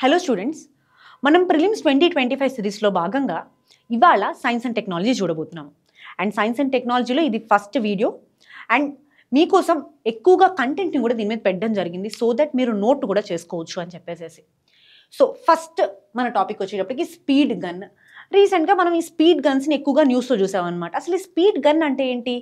Hello students, మనం prelims 2025 సిరీస్లో భాగంగా ఇవాళ సైన్స్ అండ్ టెక్నాలజీ చూడబోతున్నాం. అండ్ సైన్స్ అండ్ టెక్నాలజీలో ఇది ఫస్ట్ వీడియో అండ్ మీకోసం ఎక్కువగా కంటెంట్ని కూడా దీని మీద పెట్టడం జరిగింది సో దట్ మీరు నోట్ కూడా చేసుకోవచ్చు అని చెప్పేసి. సో ఫస్ట్ మన టాపిక్ వచ్చేటప్పటికి స్పీడ్ గన్. రీసెంట్గా మనం ఈ స్పీడ్ గన్స్ని ఎక్కువగా న్యూస్లో చూసామన్నమాట. అసలు ఈ స్పీడ్ గన్ అంటే ఏంటి?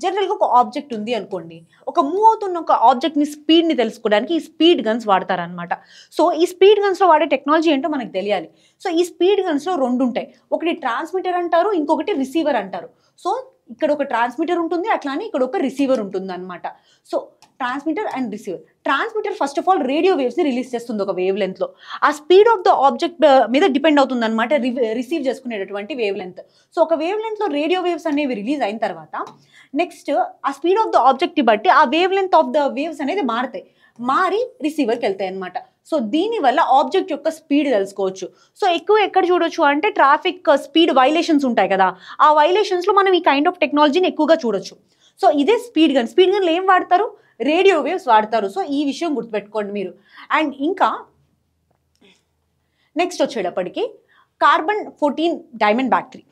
జనరల్గా ఒక ఆబ్జెక్ట్ ఉంది అనుకోండి, ఒక మూవ్ అవుతున్న ఒక ఆబ్జెక్ట్ని స్పీడ్ని తెలుసుకోవడానికి ఈ స్పీడ్ గన్స్ వాడతారనమాట. సో ఈ స్పీడ్ గన్స్లో వాడే టెక్నాలజీ ఏంటో మనకు తెలియాలి. సో ఈ స్పీడ్ గన్స్లో రెండు ఉంటాయి, ఒకటి ట్రాన్స్మిటర్ అంటారు, ఇంకొకటి రిసీవర్ అంటారు. సో ఇక్కడ ఒక ట్రాన్స్మిటర్ ఉంటుంది, అట్లానే ఇక్కడ ఒక రిసీవర్ ఉంటుంది అనమాట. So transmitter and receiver. Transmitter first of all radio వేవ్స్ని రిలీజ్ చేస్తుంది ఒక వేవ్ లెంత్లో. ఆ స్పీడ్ ఆఫ్ ద ఆబ్జెక్ట్ మీద డిపెండ్ అవుతుంది అనమాట రిసీవ్ చేసుకునేటటువంటి వేవ్ లెంత్. సో ఒక వేవ్ లెంత్లో రేడియో వేవ్స్ అనేవి రిలీజ్ అయిన తర్వాత నెక్స్ట్ ఆ స్పీడ్ ఆఫ్ ద ఆబ్జెక్ట్ని బట్టి ఆ wave length of the waves అనేది మారి రిసీవర్కి వెళ్తాయి అనమాట. సో దీనివల్ల ఆబ్జెక్ట్ యొక్క స్పీడ్ తెలుసుకోవచ్చు. సో ఎక్కువ ఎక్కడ చూడొచ్చు అంటే ట్రాఫిక్ స్పీడ్ వైలేషన్స్ ఉంటాయి కదా, ఆ వైలేషన్స్లో మనం ఈ కైండ్ ఆఫ్ టెక్నాలజీని ఎక్కువగా చూడొచ్చు. సో ఇదే స్పీడ్ గన్. స్పీడ్ గన్లో ఏం వాడతారు? రేడియో వేవ్స్ వాడతారు. సో ఈ విషయం గుర్తుపెట్టుకోండి మీరు. అండ్ ఇంకా నెక్స్ట్ వచ్చేటప్పటికి కార్బన్ 14 డైమండ్ బ్యాటరీ.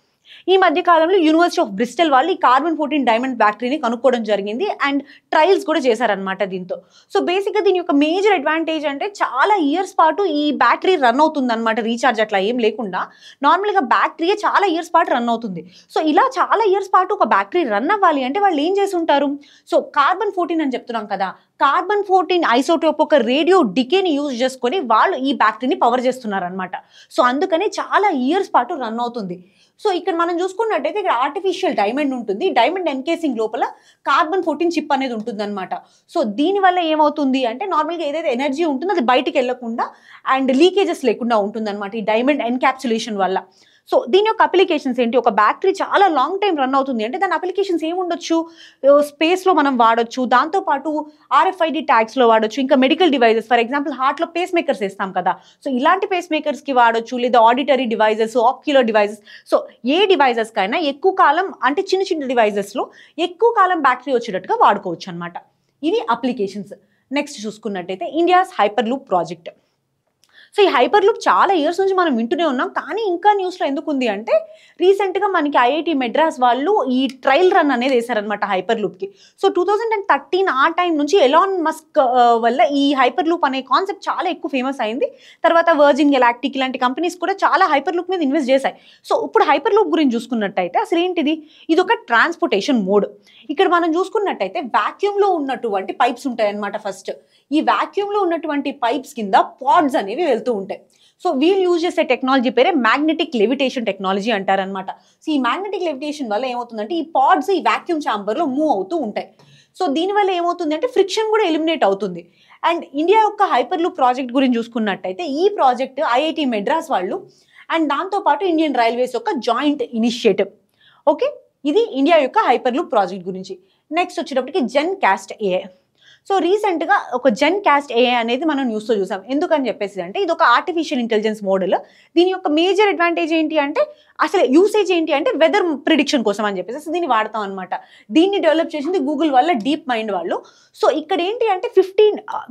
ఈ మధ్య కాలంలో యూనివర్సిటీ ఆఫ్ బ్రిస్టల్ వాళ్ళు ఈ కార్బన్ 14 డైమండ్ బ్యాటరీని కనుక్కోవడం జరిగింది అండ్ ట్రయల్స్ కూడా చేశారనమాట దీంతో. సో బేసిక్గా దీని యొక్క మేజర్ అడ్వాంటేజ్ అంటే చాలా ఇయర్స్ పాటు ఈ బ్యాటరీ రన్ అవుతుంది అనమాట, రీఛార్జ్ అట్లా ఏం లేకుండా. నార్మల్గా బ్యాటరీయే చాలా ఇయర్స్ పాటు రన్ అవుతుంది. సో ఇలా చాలా ఇయర్స్ పాటు ఒక బ్యాటరీ రన్ అవ్వాలి అంటే వాళ్ళు ఏం చేసి ఉంటారు? సో కార్బన్ 14 అని చెప్తున్నాం కదా, కార్బన్ 14 ఐసోటోప్ ఒక రేడియో డికేని యూజ్ చేసుకొని వాళ్ళు ఈ బ్యాటరీని పవర్ చేస్తున్నారనమాట. సో అందుకని చాలా ఇయర్స్ పాటు రన్ అవుతుంది. సో ఇక్కడ మనం చూసుకున్నట్టయితే ఇక్కడ ఆర్టిఫిషియల్ డైమండ్ ఉంటుంది, డైమండ్ ఎన్కేసింగ్ లోపల కార్బన్ 14 చిప్ అనేది ఉంటుంది అనమాట. సో దీనివల్ల ఏమవుతుంది అంటే నార్మల్గా ఏదైతే ఎనర్జీ ఉంటుందో అది బయటికి వెళ్ళకుండా అండ్ లీకేజెస్ లేకుండా ఉంటుంది అనమాట ఈ డైమండ్ ఎన్క్యాప్సులేషన్ వల్ల. సో దీని యొక్క అప్లికేషన్స్ ఏంటి? ఒక బ్యాటరీ చాలా లాంగ్ టైం రన్ అవుతుంది అంటే దాని అప్లికేషన్స్ ఏముండొచ్చు? స్పేస్లో మనం వాడొచ్చు, దాంతోపాటు RFID ట్యాగ్స్లో వాడొచ్చు, ఇంకా మెడికల్ డివైజెస్ ఫర్ ఎగ్జాంపుల్ హార్ట్లో పేస్ మేకర్స్ వేస్తాం కదా, సో ఇలాంటి పేస్ మేకర్స్కి వాడొచ్చు, లేదా auditory devices, ocular devices. So ఏ డివైజెస్కైనా ఎక్కువ కాలం అంటే చిన్న చిన్న డివైజెస్లో ఎక్కువ కాలం బ్యాటరీ వచ్చేటట్టుగా వాడుకోవచ్చు అనమాట. ఇవి అప్లికేషన్స్. నెక్స్ట్ చూసుకున్నట్టయితే India's hyper loop project. So ఈ హైపర్ లూప్ చాలా ఇయర్స్ నుంచి మనం వింటూనే ఉన్నాం, కానీ ఇంకా న్యూస్లో ఎందుకు ఉంది అంటే రీసెంట్గా మనకి IIT మెడ్రాస్ వాళ్ళు ఈ ట్రయల్ రన్ అనేది వేశారనమాట హైపర్ లూప్కి. సో 2013 ఆ టైం నుంచి ఎలాన్ మస్క్ వల్ల ఈ హైపర్ లూప్ అనే కాన్సెప్ట్ చాలా ఎక్కువ ఫేమస్ అయింది. తర్వాత వర్జిన్ గెలాక్టిక్ ఇలాంటి కంపెనీస్ కూడా చాలా హైపర్ లూప్ మీద ఇన్వెస్ట్ చేశాయి. సో ఇప్పుడు హైపర్ లూప్ గురించి చూసుకున్నట్టయితే అసలు ఏంటిది? ఇది ఒక ట్రాన్స్పోర్టేషన్ మోడ్. ఇక్కడ మనం చూసుకున్నట్టయితే వాక్యూమ్లో ఉన్నటువంటి పైప్స్ ఉంటాయి అన్నమాట. ఫస్ట్ ఈ వాక్యూమ్లో ఉన్నటువంటి పైప్స్ కింద పాడ్స్ అనేవి వెళ్తూ ఉంటాయి. సో వీళ్ళు యూజ్ చేసే టెక్నాలజీ పేరే మ్యాగ్నెటిక్ లెవిటేషన్ టెక్నాలజీ అంటారనమాట. సో ఈ మ్యాగ్నెటిక్ లెవిటేషన్ వల్ల ఏమవుతుందంటే ఈ పాడ్స్ ఈ వాక్యూమ్ ఛాంబర్లో మూవ్ అవుతూ ఉంటాయి. సో దీనివల్ల ఏమవుతుంది అంటే ఫ్రిక్షన్ కూడా ఎలిమినేట్ అవుతుంది. అండ్ ఇండియా యొక్క హైపర్ లూప్ ప్రాజెక్ట్ గురించి చూసుకున్నట్టయితే ఈ ప్రాజెక్ట్ IIT మెడ్రాస్ వాళ్ళు అండ్ దాంతోపాటు ఇండియన్ రైల్వేస్ యొక్క జాయింట్ ఇనిషియేటివ్. ఓకే, ఇది ఇండియా యొక్క హైపర్ లూప్ ప్రాజెక్ట్ గురించి. నెక్స్ట్ వచ్చేటప్పటికి జెన్ కాస్ట్ AI. సో రీసెంట్గా ఒక జెన్ కాస్ట్ AI అనేది మనం న్యూస్లో చూసాం. ఎందుకని చెప్పేసి అంటే ఇది ఒక ఆర్టిఫిషియల్ ఇంటెలిజెన్స్ మోడల్. దీని యొక్క మేజర్ అడ్వాంటేజ్ ఏంటి అంటే అసలు యూసేజ్ ఏంటి అంటే వెదర్ ప్రిడిక్షన్ కోసం అని చెప్పేసి దీన్ని వాడతాం అనమాట. దీన్ని డెవలప్ చేసింది గూగుల్ వల్ల డీప్ మైండ్ వాళ్ళు. సో ఇక్కడ ఏంటి అంటే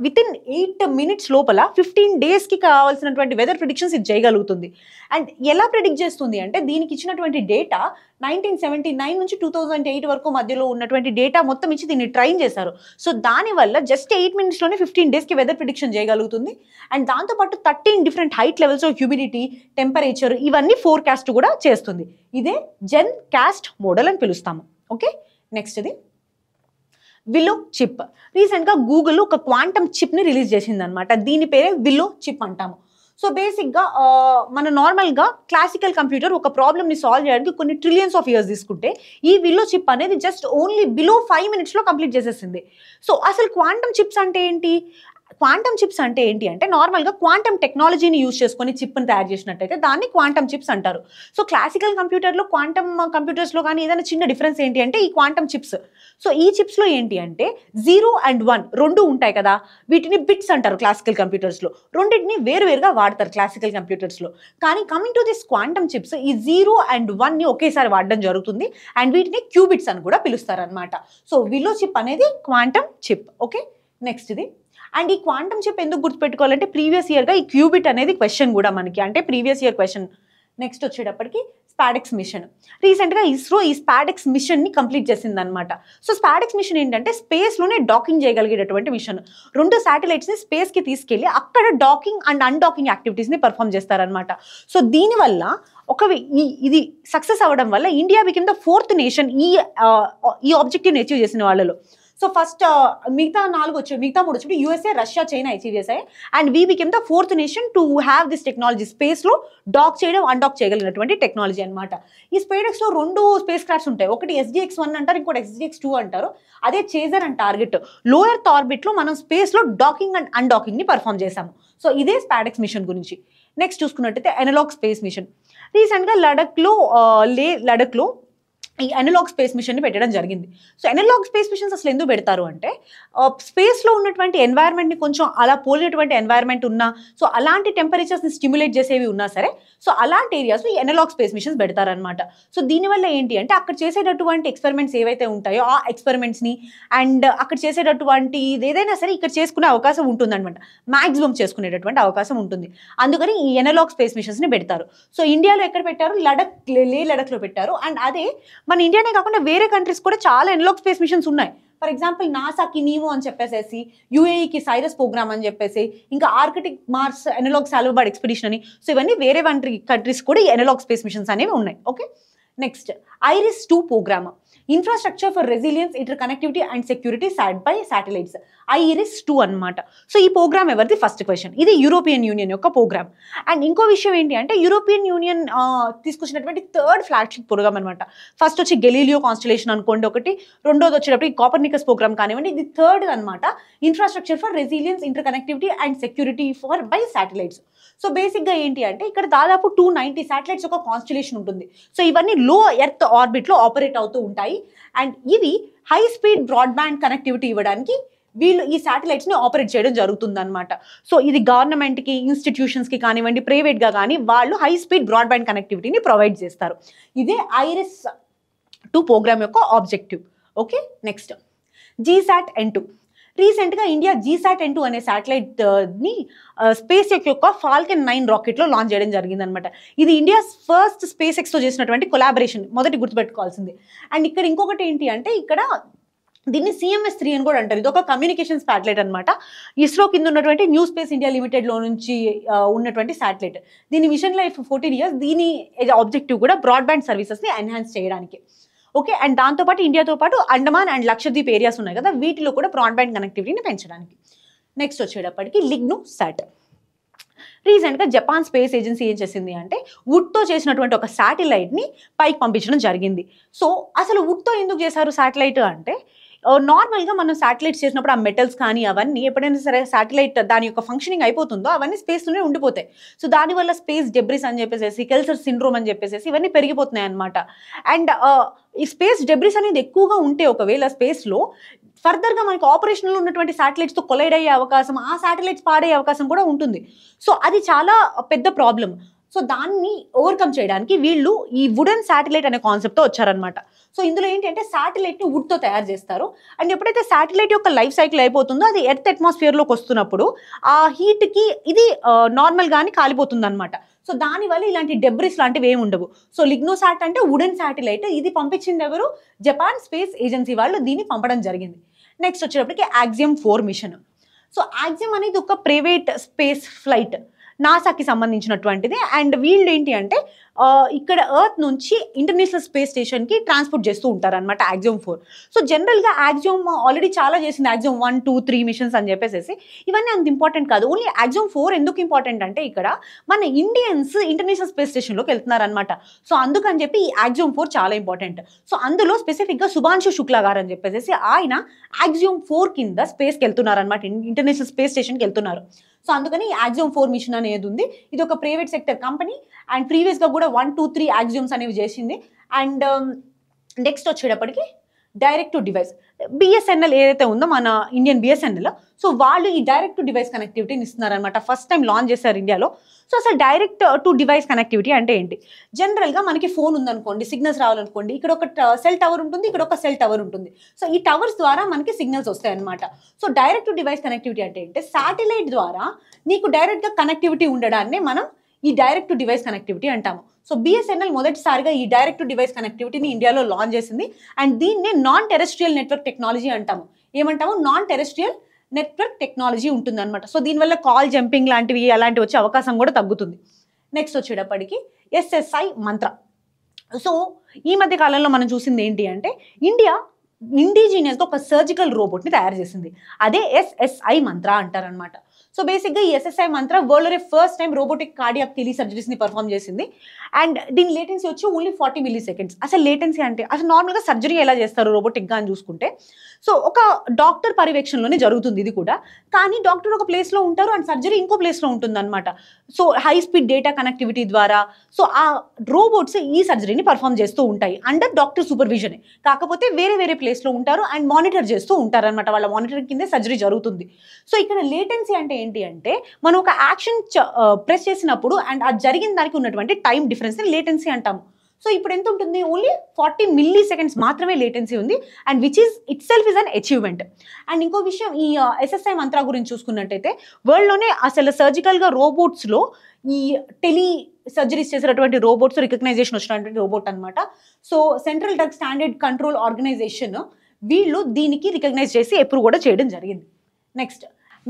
వితిన్ 8 minutes లోపల 15 daysకి కావాల్సినటువంటి వెదర్ ప్రిడిక్షన్స్ ఇది చేయగలుగుతుంది. అండ్ ఎలా ప్రిడిక్ట్ చేస్తుంది అంటే దీనికి ఇచ్చినటువంటి డేటా 1979 నుంచి 2008 వరకు మధ్యలో ఉన్నటువంటి డేటా మొత్తం ఇచ్చి దీన్ని ట్రైన్ చేశారు. సో దానివల్ల జస్ట్ 8 minutesలోనే 15 daysకి వెదర్ ప్రిడిక్షన్ చేయగలుగుతుంది. అండ్ దాంతోపాటు 13 different height levels of humidity, temperature ఇవన్నీ ఫోర్కాస్ట్ కూడా చేస్తుంది. ఇదే జెన్ కాస్ట్ మోడల్ అని పిలుస్తాము. ఓకే, నెక్స్ట్ ఇది విల్లో చిప్. రీసెంట్గా గూగుల్ ఒక క్వాంటమ్ చిప్ని రిలీజ్ చేసింది అనమాట. దీని పేరే విల్లో చిప్ అంటాము. సో బేసిక్గా మన నార్మల్గా క్లాసికల్ కంప్యూటర్ ఒక ప్రాబ్లమ్ని సాల్వ్ చేయడానికి కొన్ని ట్రిలియన్స్ ఆఫ్ ఇయర్స్ తీసుకుంటే ఈ విల్లో చిప్ అనేది జస్ట్ ఓన్లీ బిలో 5 minutesలో కంప్లీట్ చేసేసింది. సో అసలు క్వాంటమ్ చిప్స్ అంటే ఏంటి? క్వాంటమ్ చిప్స్ అంటే ఏంటి అంటే నార్మల్గా క్వాంటమ్ టెక్నాలజీని యూజ్ చేసుకొని చిప్ని తయారు చేసినట్టయితే దాన్ని క్వాంటమ్ చిప్స్ అంటారు. సో క్లాసికల్ కంప్యూటర్లో క్వాంటమ్ కంప్యూటర్స్లో కానీ ఏదైనా చిన్న డిఫరెన్స్ ఏంటి అంటే ఈ క్వాంటమ్ చిప్స్. సో ఈ చిప్స్లో ఏంటి అంటే 0 and 1 రెండు ఉంటాయి కదా, వీటిని బిట్స్ అంటారు క్లాసికల్ కంప్యూటర్స్లో. రెండింటిని వేరువేరుగా వాడతారు క్లాసికల్ కంప్యూటర్స్లో. కానీ coming to this quantum chips ఈ 0 and 1ని ఒకేసారి వాడడం జరుగుతుంది అండ్ వీటిని క్యూబిట్స్ అని కూడా పిలుస్తారు అనమాట. సో విల్లో చిప్ అనేది క్వాంటమ్ చిప్. ఓకే, నెక్స్ట్ ఇది. అండ్ ఈ క్వాంటమ్ చిప్ ఎందుకు గుర్తుపెట్టుకోవాలంటే ప్రీవియస్ ఇయర్గా ఈ క్యూబిట్ అనేది క్వశ్చన్ కూడా మనకి, అంటే ప్రీవియస్ ఇయర్ క్వశ్చన్. నెక్స్ట్ వచ్చేటప్పటికి స్పాడెక్స్ మిషన్. రీసెంట్గా ఇస్రో ఈ స్పాడెక్స్ మిషన్ని కంప్లీట్ చేసిందనమాట. సో స్పాడెక్స్ మిషన్ ఏంటంటే స్పేస్లోనే డాకింగ్ చేయగలిగేటటువంటి మిషన్. 2 శాటిలైట్స్ని స్పేస్కి తీసుకెళ్ళి అక్కడ డాకింగ్ అండ్ అన్డాకింగ్ యాక్టివిటీస్ని పర్ఫామ్ చేస్తారనమాట. సో దీనివల్ల ఇది సక్సెస్ అవ్వడం వల్ల India became the 4th nation ఈ ఆబ్జెక్టివ్ని అచీవ్ చేసిన వాళ్ళలో. సో ఫస్ట్ మిగతా 3 వచ్చి యూఎస్ఏ, రష్యా, చైనా అచీవ్ చేశాయి. And we become the 4th nation to have this technology. స్పేస్లో డాక్ చేయడం, అన్డాక్ చేయగలిగినటువంటి టెక్నాలజీ అనమాట. ఈ స్పేడెక్స్లో 2 స్పేస్ క్రాఫ్ట్స్ ఉంటాయి. ఒకటి SDX-1 అంటారు, ఇంకోటి SDX-2 అంటారు. అదే చేజర్ అండ్ టార్గెట్. లో ఎర్త్ ఆర్బిట్లో మనం స్పేస్లో డాకింగ్ అండ్ అన్డాకింగ్ని పర్ఫామ్ చేశాము. సో ఇదే స్పాడెక్స్ మిషన్ గురించి. నెక్స్ట్ చూసుకున్నట్టయితే అనలాగ్ స్పేస్ మిషన్. రీసెంట్గా లడఖ్లో ఈ అనలాగ్ స్పేస్ మిషన్ని పెట్టడం జరిగింది. సో అనలాగ్ స్పేస్ మిషన్స్ అసలు ఎందుకు పెడతారు అంటే స్పేస్లో ఉన్నటువంటి ఎన్వైర్న్మెంట్ని కొంచెం అలా పోలినటువంటి ఎన్వైర్న్మెంట్ ఉన్నా, సో అలాంటి టెంపరేచర్స్ని స్టిమ్యులేట్ చేసేవి ఉన్నా సరే, సో అలాంటి ఏరియాస్లో ఈ అనలాగ్ స్పేస్ మిషన్స్ పెడతారనమాట. సో దీనివల్ల ఏంటి అంటే అక్కడ చేసేటటువంటి ఎక్స్పెరిమెంట్స్ ఏవైతే ఉంటాయో ఆ ఎక్స్పెరిమెంట్స్ని అండ్ అక్కడ చేసేటటువంటి ఏదైనా సరే ఇక్కడ చేసుకునే అవకాశం ఉంటుందన్నమాట. మ్యాక్సిమం చేసుకునేటటువంటి అవకాశం ఉంటుంది. అందుకని ఈ అనలాగ్ స్పేస్ మిషన్స్ని పెడతారు. సో ఇండియాలో ఎక్కడ పెట్టారు? లడఖ్లో పెట్టారు. అండ్ అదే మన ఇండియానే కాకుండా వేరే కంట్రీస్ కూడా చాలా అనలాగ్ స్పేస్ మిషన్స్ ఉన్నాయి. ఫర్ ఎగ్జాంపుల్ నాసాకి నీమో అని చెప్పేసి, యుఏఈకి సైరస్ ప్రోగ్రామ్ అని చెప్పేసి, ఇంకా ఆర్కిటిక్ మార్స్ అనలాగ్ సాల్వబార్డ్ ఎక్స్పెడిషన్ అని. సో ఇవన్నీ వేరే కంట్రీస్ కూడా ఈ అనలాగ్ స్పేస్ మిషన్స్ అనేవి ఉన్నాయి. Okay, next IRIS-2 programme, infrastructure for resilience, inter connectivity and security by satellites. IRIS-2 అనమాట. సో ఈ ప్రోగ్రామ్ ఎవరిది? First question. ఇది యూరోపియన్ యూనియన్ యొక్క ప్రోగ్రామ్. అండ్ ఇంకో విషయం ఏంటి అంటే యూరోపియన్ యూనియన్ తీసుకొచ్చినటువంటి 3rd ఫ్లాగ్షిప్ ప్రోగ్రామ్ అనమాట. ఫస్ట్ వచ్చి గెలీలియో కాన్స్టలేషన్ అనుకోండి ఒకటి, రెండోది వచ్చేటప్పుడు కాపర్నికస్ ప్రోగ్రామ్ కానివ్వండి, ఇది 3rd అనమాట. Infrastructure for resilience, inter connectivity and security by satellites. So బేసిక్గా ఏంటి అంటే ఇక్కడ దాదాపు 290 శాటిలైట్స్ ఒక కాన్స్టలేషన్ ఉంటుంది. సో ఇవన్నీ లో ఎర్త్ ఆర్బిట్లో ఆపరేట్ అవుతూ ఉంటాయి. అండ్ ఇవి హై స్పీడ్ బ్రాడ్బ్యాండ్ కనెక్టివిటీ ఇవ్వడానికి వీళ్ళు ఈ శాటిలైట్స్ని ఆపరేట్ చేయడం జరుగుతుందన్నమాట. సో ఇది గవర్నమెంట్కి, ఇన్స్టిట్యూషన్స్కి కానివ్వండి, ప్రైవేట్గా కానీ వాళ్ళు హై స్పీడ్ బ్రాడ్బ్యాండ్ కనెక్టివిటీని ప్రొవైడ్ చేస్తారు. ఇదే IRIS-2 ప్రోగ్రామ్ యొక్క ఆబ్జెక్టివ్. Okay, next GSAT-N2. రీసెంట్గా ఇండియా GSAT-N2 అనే శాటిలైట్ని స్పేస్ ఎక్స్ యొక్క ఫాల్కన్ 9 రాకెట్లో లాంచ్ చేయడం జరిగిందనమాట. ఇది ఇండియా ఫస్ట్ స్పేస్ ఎక్స్తో చేసినటువంటి కొలాబరేషన్, మొదటి గుర్తుపెట్టుకోవాల్సింది. అండ్ ఇక్కడ ఇంకొకటి ఏంటి అంటే ఇక్కడ దీన్ని CMS-3 అని కూడా అంటారు. ఇది ఒక కమ్యూనికేషన్ శాటిలైట్ అనమాట. ఇస్రో కింద ఉన్నటువంటి న్యూ స్పేస్ ఇండియా లిమిటెడ్లో నుంచి ఉన్నటువంటి శాటిలైట్. దీని మిషన్ లైఫ్ 14 years. దీని ఆబ్జెక్టివ్ కూడా బ్రాడ్బ్యాండ్ సర్వీసెస్ని ఎన్హాన్స్ చేయడానికి. ఓకే, అండ్ దాంతోపాటు ఇండియాతో పాటు అండమాన్ అండ్ లక్షద్వీప్ ఏరియాస్ ఉన్నాయి కదా, వీటిలో కూడా బ్రాడ్బ్యాండ్ కనెక్టివిటీని పెంచడానికి. నెక్స్ట్ వచ్చేటప్పటికి లిగ్నోసాట్. రీసెంట్గా జపాన్ స్పేస్ ఏజెన్సీ ఏం చేసింది అంటే వుడ్తో చేసినటువంటి ఒక శాటిలైట్ని పైకి పంపించడం జరిగింది. సో అసలు వుడ్తో ఎందుకు చేశారు శాటిలైట్ అంటే నార్మల్గా మనం శాటిలైట్స్ చేసినప్పుడు ఆ మెటల్స్ కానీ అవన్నీ ఎప్పుడైనా సరే శాటిలైట్ దాని యొక్క ఫంక్షనింగ్ అయిపోతుందో అవన్నీ స్పేస్లోనే ఉండిపోతాయి. సో దానివల్ల స్పేస్ డెబ్రిస్ అని చెప్పేసి, కెల్సర్ సిండ్రోమ్ అని చెప్పేసి ఇవన్నీ పెరిగిపోతున్నాయి అనమాట. అండ్ ఈ స్పేస్ డెబ్రిస్ అనేది ఎక్కువగా ఉంటే ఒకవేళ స్పేస్లో ఫర్దర్గా మనకి ఆపరేషన్లో ఉన్నటువంటి శాటిలైట్స్తో కొలైడ్ అయ్యే అవకాశం, ఆ శాటిలైట్స్ పాడయ్యే అవకాశం కూడా ఉంటుంది. సో అది చాలా పెద్ద ప్రాబ్లం. సో దాన్ని ఓవర్కమ్ చేయడానికి వీళ్ళు ఈ వుడెన్ శాటిలైట్ అనే కాన్సెప్ట్తో వచ్చారనమాట. సో ఇందులో ఏంటంటే శాటిలైట్ని వుడ్తో తయారు చేస్తారు. అండ్ ఎప్పుడైతే శాటిలైట్ యొక్క లైఫ్ సైకిల్ అయిపోతుందో అది ఎర్త్ అట్మాస్ఫియర్లోకి వస్తున్నప్పుడు ఆ హీట్కి ఇది నార్మల్గానే కాలిపోతుంది అనమాట. సో దానివల్ల ఇలాంటి డెబ్రిస్ లాంటివి ఏమి ఉండవు. సో లిగ్నోసాట్ అంటే వుడెన్ శాటిలైట్. ఇది పంపించింది ఎవరు? జపాన్ స్పేస్ ఏజెన్సీ వాళ్ళు దీన్ని పంపడం జరిగింది. నెక్స్ట్ వచ్చేటప్పటికి AXIOM-4 మిషన్. సో AXIOM అనేది ఒక ప్రైవేట్ స్పేస్ ఫ్లైట్, నాసాకి సంబంధించినటువంటిది. అండ్ వీళ్ళు ఏంటి అంటే ఇక్కడ ఎర్త్ నుంచి ఇంటర్నేషనల్ స్పేస్ స్టేషన్కి ట్రాన్స్పోర్ట్ చేస్తూ ఉంటారనమాట AXIOM-4. సో జనరల్గా AXIOM ఆల్రెడీ చాలా చేసింది, AXIOM-1, 2, 3 మిషన్స్ అని చెప్పేసి. ఇవన్నీ అంత ఇంపార్టెంట్ కాదు. ఓన్లీ AXIOM-4 ఎందుకు ఇంపార్టెంట్ అంటే ఇక్కడ మన ఇండియన్స్ ఇంటర్నేషనల్ స్పేస్ స్టేషన్లోకి వెళ్తున్నారనమాట. సో అందుకని చెప్పి ఈ AXIOM-4 చాలా ఇంపార్టెంట్. సో అందులో స్పెసిఫిక్గా శుభాంశు శుక్లా గారు అని చెప్పేసి ఆయన AXIOM-4 కింద స్పేస్కి వెళ్తున్నారనమాట, ఇంటర్నేషనల్ స్పేస్ స్టేషన్కి వెళ్తున్నారు. సో అందుకని AXIOM-4 మిషన్ అనేది ఉంది. ఇది ఒక ప్రైవేట్ సెక్టర్ కంపెనీ. అండ్ ప్రీవియస్గా కూడా 1, 2, 3 AXIOMs అనేవి చేసింది. అండ్ నెక్స్ట్ వచ్చేటప్పటికి డైరెక్ట్ టు డివైస్. బిఎస్ఎన్ఎల్ ఏదైతే ఉందో మన ఇండియన్ బిఎస్ఎన్ఎల్, సో వాళ్ళు ఈ డైరెక్ట్ టు డివైస్ కనెక్టివిటీని ఇస్తున్నారనమాట. ఫస్ట్ టైం లాంచ్ చేశారు ఇండియాలో. సో అసలు డైరెక్ట్ టు డివైస్ కనెక్టివిటీ అంటే ఏంటి? జనరల్గా మనకి ఫోన్ ఉందనుకోండి, సిగ్నల్స్ రావాలనుకోండి, ఇక్కడ ఒక సెల్ టవర్ ఉంటుంది, ఇక్కడ ఒక సెల్ టవర్ ఉంటుంది. సో ఈ టవర్స్ ద్వారా మనకి సిగ్నల్స్ వస్తాయి అనమాట. So direct to device connectivity అంటే ఏంటి? శాటిలైట్ ద్వారా నీకు డైరెక్ట్గా కనెక్టివిటీ ఉండడాన్ని మనం ఈ డైరెక్ట్ టు డివైస్ కనెక్టివిటీ అంటాము. సో బిఎస్ఎన్ఎల్ మొదటిసారిగా ఈ డైరెక్ట్ టు డివైస్ కనెక్టివిటీని ఇండియాలో లాంచ్ చేసింది. అండ్ దీన్నే నాన్ టెరెస్ట్రియల్ నెట్వర్క్ టెక్నాలజీ అంటాము. ఏమంటాము? నాన్ టెరెస్ట్రియల్ నెట్వర్క్ టెక్నాలజీ ఉంటుంది అనమాట. సో దీనివల్ల కాల్ జంపింగ్ లాంటివి అలాంటివి వచ్చే అవకాశం కూడా తగ్గుతుంది. నెక్స్ట్ వచ్చేటప్పటికి ఎస్ఎస్ఐ మంత్ర. సో ఈ మధ్య కాలంలో మనం చూసింది ఏంటి అంటే ఇండియా ఇండిజినియస్గా ఒక సర్జికల్ రోబోట్ని తయారు చేసింది. అదే ఎస్ఎస్ఐ మంత్ర అంటారనమాట. సో బేసిక్గా ఈ ఎస్ఎస్ఐ మంత్ర వరల్డ్లోనే ఫస్ట్ టైం రోబోటిక్ కార్డియాక్ టెలి సర్జరీస్ని పర్ఫామ్ చేసింది. అండ్ దీని లేటెన్సీ వచ్చి ఓన్లీ 40 milliseconds. అసలు లేటెన్సీ అంటే అసలు నార్మల్గా సర్జరీ ఎలా చేస్తారు రోబోటిక్గా అని చూసుకుంటే, సో ఒక డాక్టర్ పర్యవేక్షణలోనే జరుగుతుంది ఇది కూడా. కానీ డాక్టర్ ఒక ప్లేస్లో ఉంటారు అండ్ సర్జరీ ఇంకో ప్లేస్లో ఉంటుంది అనమాట. So high speed data connectivity ద్వారా సో ఆ రోబోట్స్ ఈ సర్జరీని పర్ఫామ్ చేస్తూ ఉంటాయి అండర్ డాక్టర్ సూపర్విజన్. కాకపోతే వేరే వేరే ప్లేస్లో ఉంటారు అండ్ మానిటర్ చేస్తూ ఉంటారు అనమాట. వాళ్ళ మానిటరింగ్ కిందే సర్జరీ జరుగుతుంది. సో ఇక్కడ లేటెన్సీ అంటే ఏంటి అంటే మనం ఒక యాక్షన్ ప్రెస్ చేసినప్పుడు అండ్ అది జరిగిన దానికి ఉన్నటువంటి టైం డిఫరెన్స్ని లేటెన్సీ అంటాము. సో ఇప్పుడు ఎంత ఉంటుంది? ఓన్లీ 40 milliseconds మాత్రమే లేటెన్సీ ఉంది. And which is it self is an achievement. And ఇంకో విషయం, ఈ ఎస్ఎస్ఐ మంత్ర గురించి చూసుకున్నట్టయితే వరల్డ్లోనే అసలు సర్జికల్గా రోబోట్స్లో ఈ టెలి సర్జరీస్ చేసేటటువంటి రోబోట్స్ రికగ్నైజేషన్ వచ్చినటువంటి రోబోట్ అనమాట. So central drug standard control organisation వీళ్ళు దీనికి రికగ్నైజ్ చేసి అప్రూవ్ కూడా చేయడం జరిగింది. Next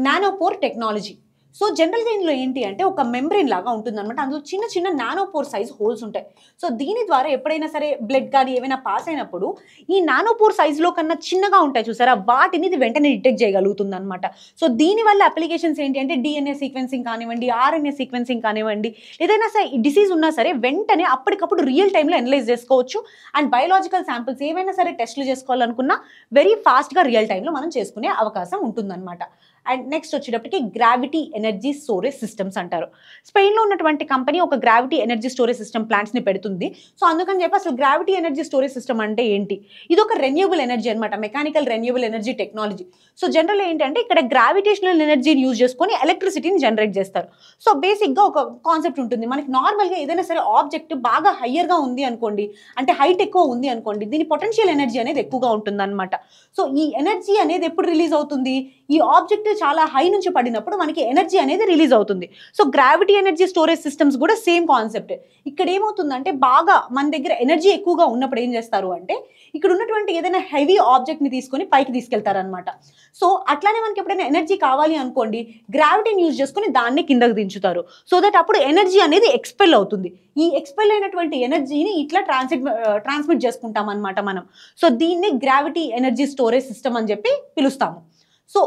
నానోపోర్ technology. సో జనరల్గా ఇందులో ఏంటి అంటే ఒక మెంబ్రెయిన్ లాగా ఉంటుంది అనమాట. అందులో చిన్న చిన్న నానోపోర్ సైజ్ హోల్స్ ఉంటాయి. సో దీని ద్వారా ఎప్పుడైనా సరే బ్లడ్ కానీ ఏమైనా పాస్ అయినప్పుడు ఈ నానోపోర్ సైజులో కన్నా చిన్నగా ఉంటాయి చూసారా, వాటిని ఇది వెంటనే డిటెక్ట్ చేయగలుగుతుంది అనమాట. సో దీనివల్ల అప్లికేషన్స్ ఏంటి అంటే డిఎన్ఏ సీక్వెన్సింగ్ కానివ్వండి, ఆర్ఎన్ఏ సీక్వెన్సింగ్ కానివ్వండి, ఏదైనా సరే డిసీజ్ ఉన్నా సరే వెంటనే అప్పటికప్పుడు రియల్ టైంలో అనలైజ్ చేసుకోవచ్చు. అండ్ బయోలాజికల్ శాంపిల్స్ ఏవైనా సరే టెస్ట్లు చేసుకోవాలనుకున్నా వెరీ ఫాస్ట్గా రియల్ టైంలో మనం చేసుకునే అవకాశం ఉంటుందన్నమాట. అండ్ నెక్స్ట్ వచ్చేటప్పటికి గ్రావిటీ ఎనర్జీ స్టోరేజ్ సిస్టమ్స్ అంటారు. స్పెయిన్లో ఉన్నటువంటి కంపెనీ ఒక గ్రావిటీ ఎనర్జీ స్టోరేజ్ సిస్టమ్ ప్లాంట్స్ని పెడుతుంది. సో అందుకని చెప్పి అసలు గ్రావిటీ ఎనర్జీ స్టోరేజ్ సిస్టమ్ అంటే ఏంటి? ఇది ఒక రెన్యూబుల్ ఎనర్జీ అనమాట, mechanical renewable energy technology. So general ఏంటంటే ఇక్కడ గ్రావిటేషనల్ ఎనర్జీని యూజ్ చేసుకొని ఎలక్ట్రిసిటీని జనరేట్ చేస్తారు. సో బేసిక్గా ఒక కాన్సెప్ట్ ఉంటుంది, మనకి నార్మల్గా ఏదైనా సరే ఆబ్జెక్ట్ బాగా హయ్యర్గా ఉంది అనుకోండి, అంటే హైట్ ఎక్కువ ఉంది అనుకోండి, దీని పొటెన్షియల్ ఎనర్జీ అనేది ఎక్కువగా ఉంటుంది అనమాట. సో ఈ ఎనర్జీ అనేది ఎప్పుడు రిలీజ్ అవుతుంది? ఈ ఆబ్జెక్ట్ చాలా హై నుంచి పడినప్పుడు మనకి ఎనర్జీ అనేది రిలీజ్ అవుతుంది. So gravity energy storage systems కూడా సేమ్ కాన్సెప్ట్. ఇక్కడ ఏమవుతుందంటే బాగా మన దగ్గర ఎనర్జీ ఎక్కువగా ఉన్నప్పుడు ఏం చేస్తారు అంటే ఇక్కడ ఉన్నటువంటి ఏదైనా హెవీ ఆబ్జెక్ట్ని తీసుకొని పైకి తీసుకెళ్తారనమాట. సో అట్లానే మనకి ఎప్పుడైనా ఎనర్జీ కావాలి అనుకోండి, గ్రావిటీని యూజ్ చేసుకొని దాన్ని కిందకు దించుతారు. సో దట్ అప్పుడు ఎనర్జీ అనేది ఎక్స్పెల్ అవుతుంది. ఈ ఎక్స్పెల్ అయినటువంటి ఎనర్జీని ఇట్లా ట్రాన్స్మిట్ చేసుకుంటాం అనమాట మనం. సో దీన్ని గ్రావిటీ ఎనర్జీ స్టోరేజ్ సిస్టమ్ అని చెప్పి పిలుస్తాము. సో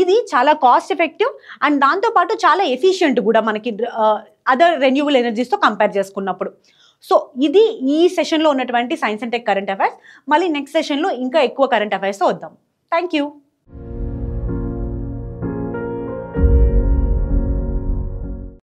ఇది చాలా కాస్ట్ ఎఫెక్టివ్ అండ్ దాంతోపాటు చాలా ఎఫిషియంట్ కూడా మనకి అదర్ రెన్యూబుల్ ఎనర్జీస్తో కంపేర్ చేసుకున్నప్పుడు. సో ఇది ఈ సెషన్లో ఉన్నటువంటి science and tech current affairs. మళ్ళీ నెక్స్ట్ సెషన్లో ఇంకా ఎక్కువ కరెంట్ అఫైర్స్తో వద్దాం. Thank you.